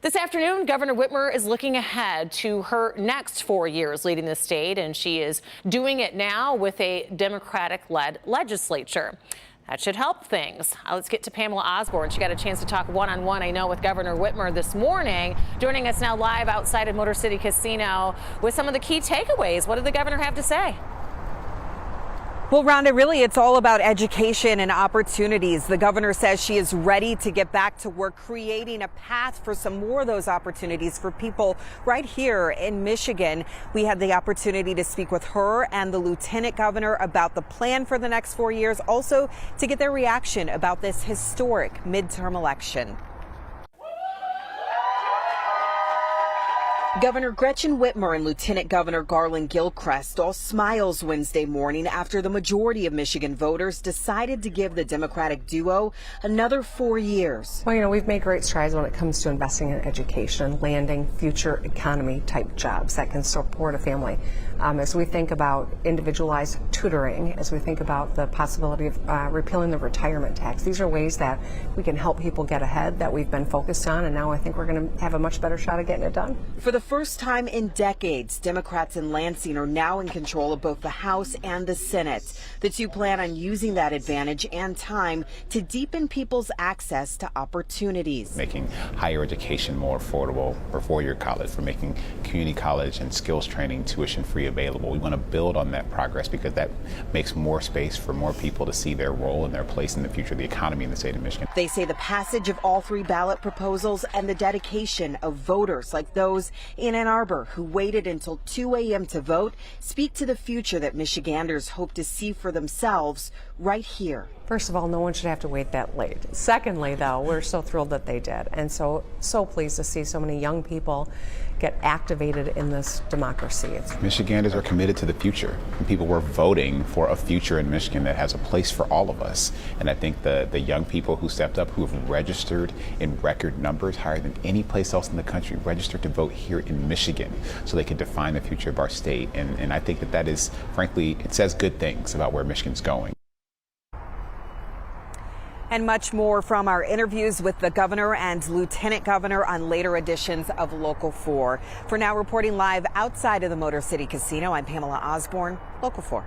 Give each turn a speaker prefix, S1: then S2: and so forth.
S1: This afternoon, Governor Whitmer is looking ahead to her next 4 years leading the state, and she is doing it now with a Democratic-led legislature. That should help things. Let's get to Pamela Osborne. She got a chance to talk one-on-one, I know, with Governor Whitmer this morning. Joining us now live outside of Motor City Casino with some of the key takeaways. What did the governor have to say?
S2: Well, Rhonda, really, it's all about education and opportunities. The governor says she is ready to get back to work, creating a path for some more of those opportunities for people right here in Michigan. We had the opportunity to speak with her and the lieutenant governor about the plan for the next 4 years, also to get their reaction about this historic midterm election. Governor Gretchen Whitmer and Lieutenant Governor Gilchrist all smiles Wednesday morning after the majority of Michigan voters decided to give the Democratic duo another 4 years.
S3: Well, we've made great strides when it comes to investing in education and landing future economy type jobs that can support a family. As we think about individualized tutoring, as we think about the possibility of repealing the retirement tax, these are ways that we can help people get ahead that we've been focused on, and now I think we're going to have a much better shot at getting it done.
S2: For the first time in decades, Democrats in Lansing are now in control of both the House and the Senate. The two plan on using that advantage and time to deepen people's access to opportunities.
S4: Making higher education more affordable for four-year college, for making community college and skills training tuition-free available. We want to build on that progress because that makes more space for more people to see their role and their place in the future of the economy in the state of Michigan.
S2: They say the passage of all three ballot proposals and the dedication of voters like those in Ann Arbor who waited until 2 a.m. to vote speak to the future that Michiganders hope to see for themselves right here.
S3: First of all, no one should have to wait that late. Secondly, though, we're so thrilled that they did, and so pleased to see so many young people get activated in this democracy.
S4: Michiganders are committed to the future, and people were voting for a future in Michigan that has a place for all of us. And I think the young people who stepped up, who have registered in record numbers, higher than any place else in the country, registered to vote here in Michigan so they can define the future of our state. And I think that is, frankly, it says good things about where Michigan's going.
S2: And much more from our interviews with the governor and lieutenant governor on later editions of Local 4. For now, reporting live outside of the Motor City Casino, I'm Pamela Osborne, Local 4.